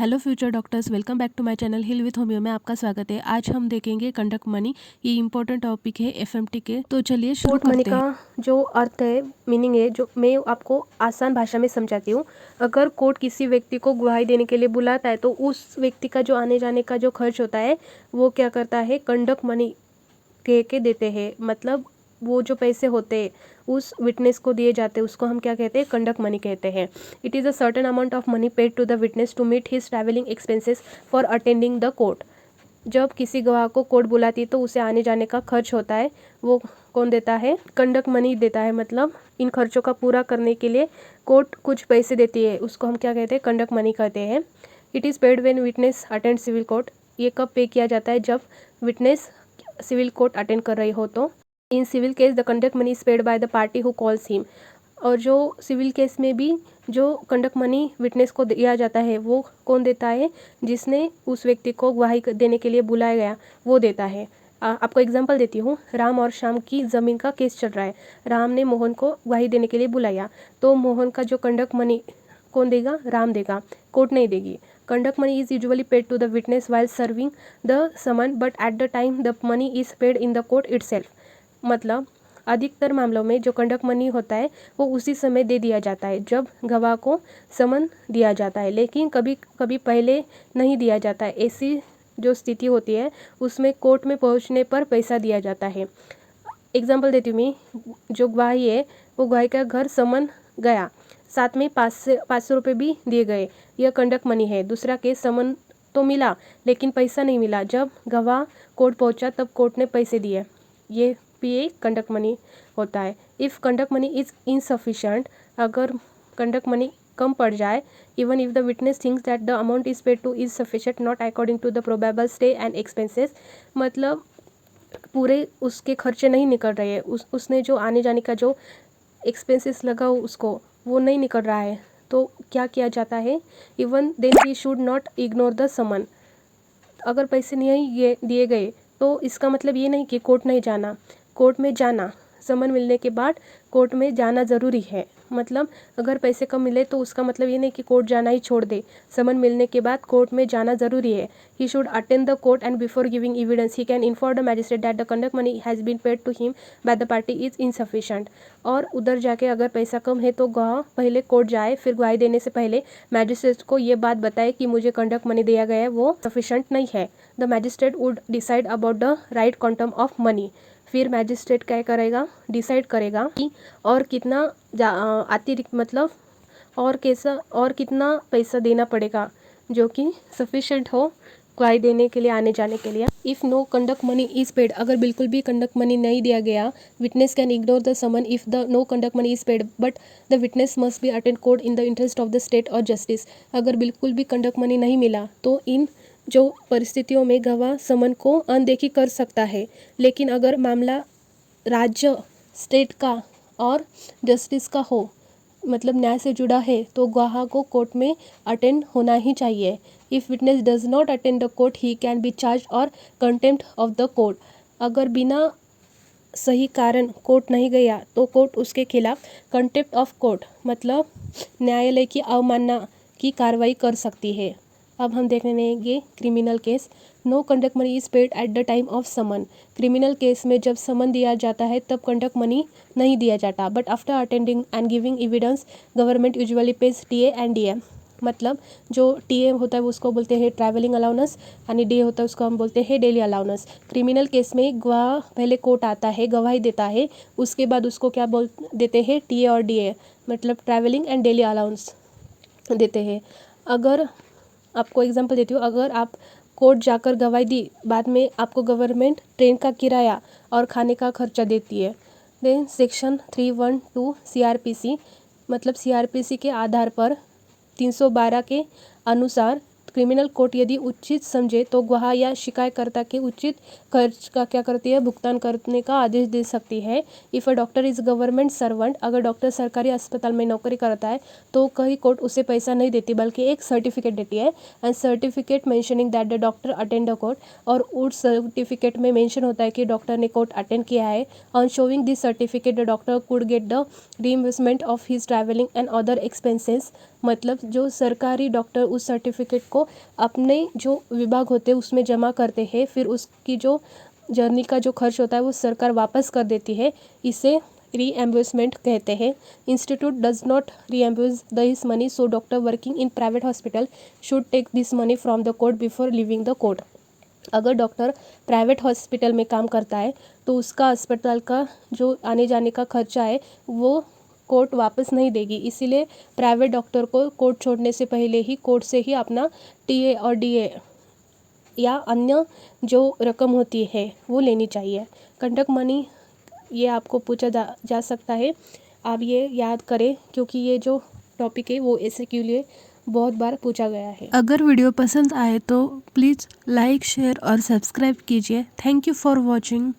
Hello future doctors, welcome back to my channel heal with homeo में आपका स्वागत है। आज हम देखेंगे कंडक्ट मनी। ये इंपॉर्टेंट टॉपिक है एफएमटी के। तो चलिए शुरू कोर्ट मनी करते हैं। का जो अर्थ है, मीनिंग है, जो मैं आपको आसान भाषा में समझाती हूँ। अगर कोर्ट किसी व्यक्ति को गवाही देने के लिए बुलाता है तो उस व्यक्ति का जो आने जाने का जो खर्च होता है वो क्या करता है, कंडक्ट मनी कह के देते हैं। मतलब वो जो पैसे होते हैं उस विटनेस को दिए जाते हैं, उसको हम क्या कहते हैं, कंडक्ट मनी कहते हैं। It is a certain amount of money paid to the witness to meet his travelling expenses for attending the court. जब किसी गवाह को कोर्ट बुलाती है तो उसे आने जाने का खर्च होता है, वो कौन देता है, कंडक्ट मनी देता है। मतलब इन खर्चों का पूरा करने के लिए कोर्ट कुछ पैसे देती है, उसको हम क्या कहते हैं, कंडक्ट मनी कहते हैं। It is paid when witness attend civil court. ये कब पे किया जाता है, जब विटनेस सिविल कोर्ट अटेंड कर रही हो तो। In civil case the conduct money is paid by the party who calls him. और जो सिविल केस में भी जो कंडक्ट मनी विटनेस को दिया जाता है वो कौन देता है, जिसने उस व्यक्ति को गवाही देने के लिए बुलाया गया वो देता है। आपको एग्जांपल देती हूँ। राम और श्याम की ज़मीन का केस चल रहा है। राम ने मोहन को गवाही देने के लिए बुलाया तो मोहन का जो कंडक्ट मनी कौन देगा, राम देगा, कोर्ट नहीं देगी। Conduct money is usually paid to the witness while serving the summon, but at the time the money is paid in the court itself. मतलब अधिकतर मामलों में जो कंडक्ट मनी होता है वो उसी समय दे दिया जाता है जब गवाह को समन दिया जाता है, लेकिन कभी कभी पहले नहीं दिया जाता है। ऐसी जो स्थिति होती है उसमें कोर्ट में पहुंचने पर पैसा दिया जाता है। एग्जांपल देती हूँ मैं। जो गवाही है वो गवाही का घर समन गया, साथ में 500 रुपये भी दिए गए, यह कंडक्ट मनी है। दूसरा केस, समन तो मिला लेकिन पैसा नहीं मिला, जब गवाह कोर्ट पहुंचा तब कोर्ट ने पैसे दिए, ये भी एक कंडक्ट मनी होता है। If conduct money is insufficient, अगर कंडक्ट मनी कम पड़ जाए, even if the witness thinks that the amount is paid to is sufficient not according to the probable stay and expenses. मतलब पूरे उसके खर्चे नहीं निकल रहे हैं, उसने जो आने जाने का जो एक्सपेंसेस लगा उसको वो नहीं निकल रहा है, तो क्या किया जाता है, even then he should not ignore the summon. अगर पैसे नहीं ये दिए गए तो इसका मतलब ये नहीं कि कोर्ट नहीं जाना, कोर्ट में जाना, समन मिलने के बाद कोर्ट में जाना ज़रूरी है। मतलब अगर पैसे कम मिले तो उसका मतलब ये नहीं कि कोर्ट जाना ही छोड़ दे, समन मिलने के बाद कोर्ट में जाना ज़रूरी है। He should attend the court and before giving evidence he can inform the magistrate that the conduct money has been paid to him by the party is insufficient. और उधर जाके अगर पैसा कम है तो गवाह पहले कोर्ट जाए, फिर गवाही देने से पहले मैजिस्ट्रेट को ये बात बताए कि मुझे कंडक्ट मनी दिया गया है वो सफिशेंट नहीं है। The magistrate would decide about the right quantum of money. फिर मैजिस्ट्रेट क्या करेगा, डिसाइड करेगा कि और कितना अतिरिक्त, मतलब और कैसा और कितना पैसा देना पड़ेगा जो कि सफिशेंट हो गवाही देने के लिए, आने जाने के लिए। If no conduct money is paid, अगर बिल्कुल भी कंडक्ट मनी नहीं दिया गया, witness can ignore the summon if the no conduct money is paid but the witness must be attend court in the interest of the state और justice. अगर बिल्कुल भी कंडक्ट मनी नहीं मिला तो इन जो परिस्थितियों में गवाह समन को अनदेखी कर सकता है, लेकिन अगर मामला राज्य, स्टेट का और जस्टिस का हो, मतलब न्याय से जुड़ा है, तो गवाह को कोर्ट में अटेंड होना ही चाहिए। If witness does not attend the court he can be charge और कंटेम्प्ट ऑफ द कोर्ट। अगर बिना सही कारण कोर्ट नहीं गया तो कोर्ट उसके खिलाफ कंटेम्प्ट ऑफ कोर्ट, मतलब न्यायालय की अवमानना की कार्रवाई कर सकती है। अब हम देखेंगे criminal case. No conduct money is paid at the time of summon. Criminal case में जब समन दिया जाता है तब कंडक्ट मनी नहीं दिया जाता, but after attending and giving evidence government usually page TA and DA. मतलब जो टीए होता है उसको बोलते हैं ट्रैवलिंग अलाउंस, यानी डीए होता है उसको हम बोलते हैं डेली अलाउंस। क्रिमिनल केस में गवाह पहले कोर्ट आता है, गवाही देता है, उसके बाद उसको क्या बोल देते हैं, टीए और डीए, मतलब ट्रैवलिंग एंड डेली अलाउंस देते हैं। अगर आपको एग्जांपल देती हूँ, अगर आप कोर्ट जाकर गवाही दी, बाद में आपको गवर्नमेंट ट्रेन का किराया और खाने का खर्चा देती है, देन सेक्शन 312 सीआरपीसी, मतलब सीआरपीसी के आधार पर 312 के अनुसार क्रिमिनल कोर्ट यदि उचित समझे तो गवाह या शिकायतकर्ता के उचित खर्च का क्या करती है, भुगतान करने का आदेश दे सकती है। If a doctor is government servant, अगर डॉक्टर सरकारी अस्पताल में नौकरी करता है तो कहीं कोर्ट उसे पैसा नहीं देती बल्कि एक सर्टिफिकेट देती है, and certificate mentioning that the doctor attend the court, और उस सर्टिफिकेट में मेंशन होता है कि डॉक्टर ने कोर्ट अटेंड किया है। On showing this certificate the doctor could get the reimbursement of his travelling and other expenses. मतलब जो सरकारी डॉक्टर उस सर्टिफिकेट को अपने जो विभाग होते हैं उसमें जमा करते हैं, फिर उसकी जो जर्नी का जो खर्च होता है वो सरकार वापस कर देती है। इसे रीएम्बर्समेंट कहते हैं। Institute does not reimburse this money, so doctor working in private hospital should take this money from the court before leaving the court. अगर डॉक्टर प्राइवेट हॉस्पिटल में काम करता है तो उसका अस्पताल का जो आने जाने का खर्चा है वो कोर्ट वापस नहीं देगी। इसीलिए प्राइवेट डॉक्टर को कोर्ट छोड़ने से पहले ही कोर्ट से ही अपना टीए और डीए या अन्य जो रकम होती है वो लेनी चाहिए। कंडक्ट मनी ये आपको पूछा जा सकता है, आप ये याद करें क्योंकि ये जो टॉपिक है वो ऐसे के लिए बहुत बार पूछा गया है। अगर वीडियो पसंद आए तो प्लीज़ लाइक शेयर और सब्सक्राइब कीजिए। Thank you for watching.